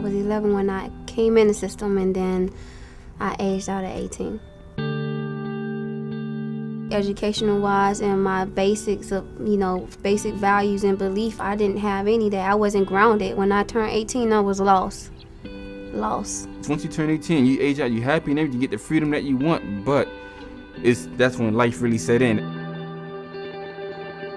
was 11 when I came in the system, and then I aged out at 18. Educational-wise and my basics of, basic values and belief, I didn't have any that. I wasn't grounded. When I turned 18, I was lost. Once you turn 18, you age out, you happy and everything, you get the freedom that you want, but that's when life really set in.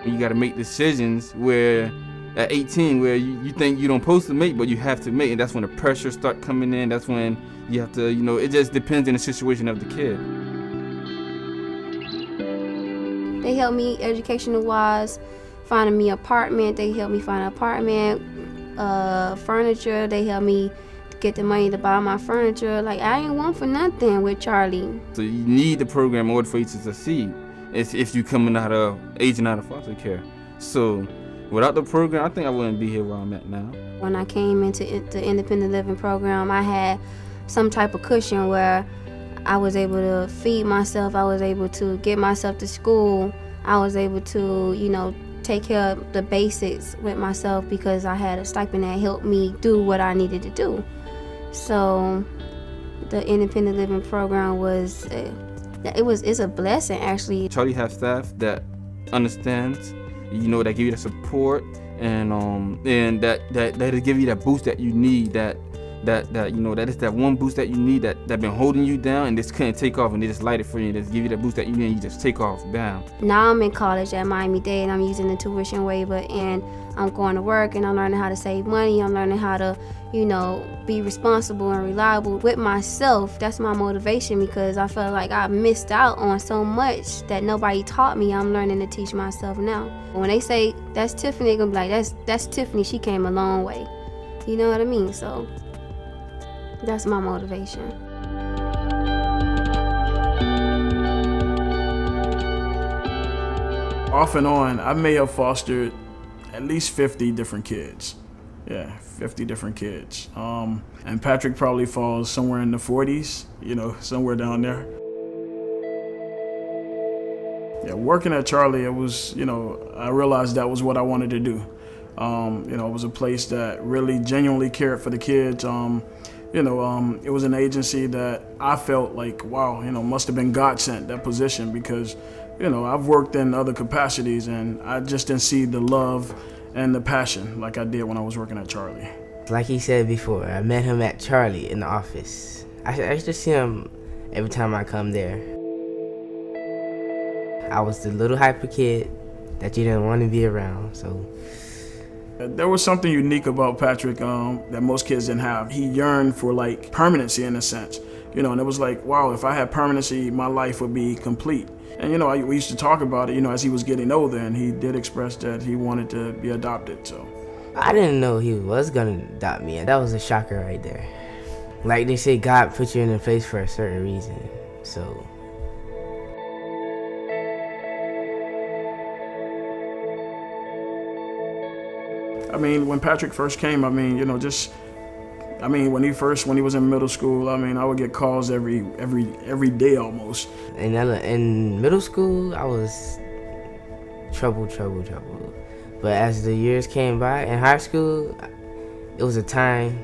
You gotta make decisions where at 18 where you think you don't supposed to make, but you have to make, and that's when the pressure start coming in. That's when you have to, it just depends on the situation of the kid. They helped me educational-wise, finding me apartment. They helped me find an apartment, furniture. They helped me get the money to buy my furniture. Like, I ain't want for nothing with CHARLEE. So you need the program in order for you to succeed. It's if you aging out of foster care. So without the program, I think I wouldn't be here where I'm at now. When I came into the independent living program, I had some type of cushion where I was able to feed myself. I was able to get myself to school. I was able to, take care of the basics with myself because I had a stipend that helped me do what I needed to do. So the independent living program it's a blessing, actually. CHARLEE has staff that understands, that give you the support and that give you that boost that you need, that is that one boost that you need that been holding you down and just couldn't take off, and they just light it for you and just give you that boost that you need and you just take off, bam. Now I'm in college at Miami-Dade and I'm using the tuition waiver, and I'm going to work and I'm learning how to save money. I'm learning how to, be responsible and reliable with myself. That's my motivation because I feel like I missed out on so much that nobody taught me. I'm learning to teach myself now. When they say, that's Tiffany, they're gonna be like, that's Tiffany, she came a long way. You know what I mean? So that's my motivation. Off and on, I may have fostered at least 50 different kids. Yeah, 50 different kids. And Patrick probably falls somewhere in the 40s, somewhere down there. Yeah, working at CHARLEE, it was, I realized that was what I wanted to do. It was a place that really genuinely cared for the kids. It was an agency that I felt like, wow, must have been God sent, that position, because, I've worked in other capacities and I just didn't see the love and the passion like I did when I was working at CHARLEE. Like he said before, I met him at CHARLEE in the office. I used to see him every time I come there. I was the little hyper kid that you didn't want to be around, so. There was something unique about Patrick that most kids didn't have. He yearned for permanency in a sense, and it was like, wow, if I had permanency, my life would be complete. And we used to talk about it, as he was getting older, and he did express that he wanted to be adopted. So I didn't know he was gonna adopt me, and that was a shocker right there. Like they say, God put you in a place for a certain reason, so. When Patrick first came, when he was in middle school, I would get calls every day almost. In middle school, I was trouble. But as the years came by, in high school, it was a time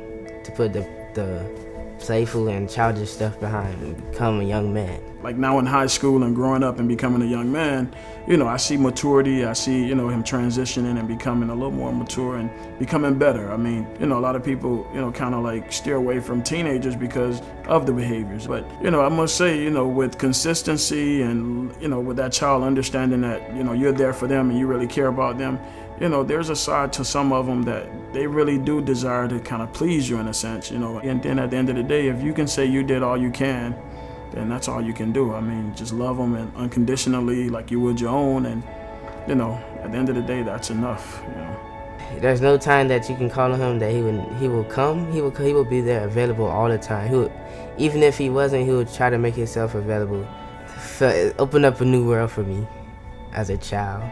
to put the playful and childish stuff behind and become a young man. Like now in high school and growing up and becoming a young man, I see maturity. I see, him transitioning and becoming a little more mature and becoming better. A lot of people, kind of steer away from teenagers because of the behaviors. But, I must say, with consistency and, with that child understanding that, you're there for them and you really care about them, there's a side to some of them that they really do desire to kind of please you in a sense, And then at the end of the day, if you can say you did all you can, then that's all you can do. Just love them and unconditionally like you would your own. And, at the end of the day, that's enough, There's no time that you can call on him that he will come. He will be there available all the time. Even if he wasn't, he would try to make himself available. Open up a new world for me as a child.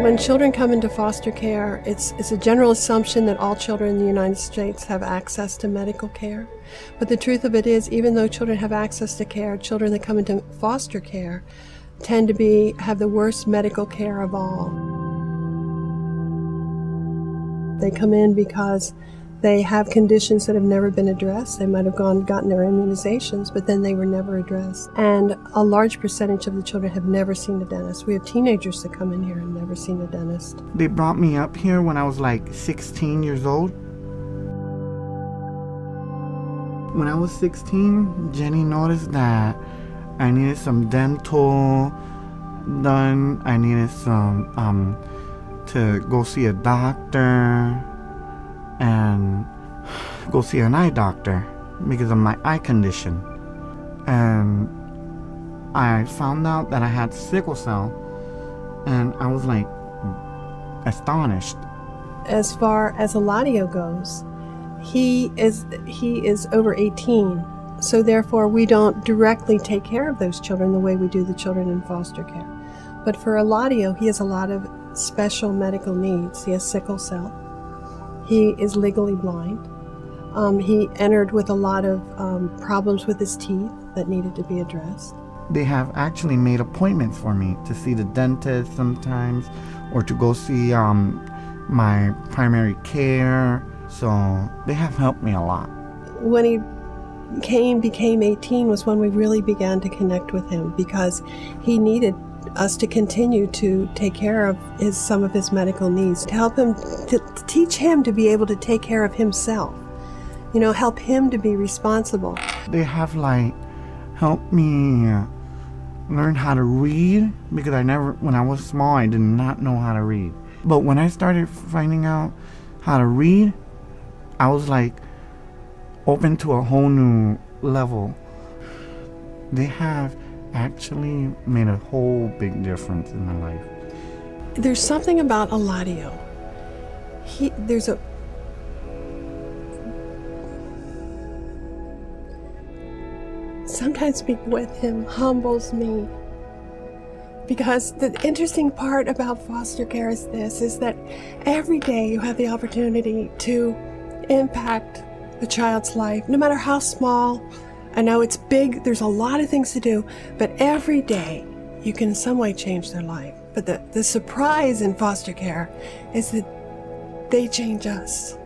When children come into foster care, it's a general assumption that all children in the United States have access to medical care. But the truth of it is, even though children have access to care, children that come into foster care tend to have the worst medical care of all. They come in because they have conditions that have never been addressed. They might have gotten their immunizations, but then they were never addressed. And a large percentage of the children have never seen a dentist. We have teenagers that come in here and never seen a dentist. They brought me up here when I was like 16 years old. When I was 16, Jenny noticed that I needed some dental done. I needed some to go see a doctor and go see an eye doctor because of my eye condition. And I found out that I had sickle cell, and I was like astonished. As far as Eladio goes, he is over 18, so therefore we don't directly take care of those children the way we do the children in foster care. But for Eladio, he has a lot of special medical needs. He has sickle cell. He is legally blind. He entered with a lot of problems with his teeth that needed to be addressed. They have actually made appointments for me to see the dentist sometimes, or to go see my primary care. So they have helped me a lot. When he became 18 was when we really began to connect with him, because he needed us to continue to take care of some of his medical needs, to help him, to teach him to be able to take care of himself, help him to be responsible. They have helped me learn how to read, because when I was small, I did not know how to read. But when I started finding out how to read, I was open to a whole new level. They have actually made a whole big difference in my life. There's something about Eladio. Sometimes being with him humbles me, because the interesting part about foster care is that every day you have the opportunity to impact a child's life, no matter how small. I know it's big, there's a lot of things to do, but every day you can in some way change their life. But the surprise in foster care is that they change us.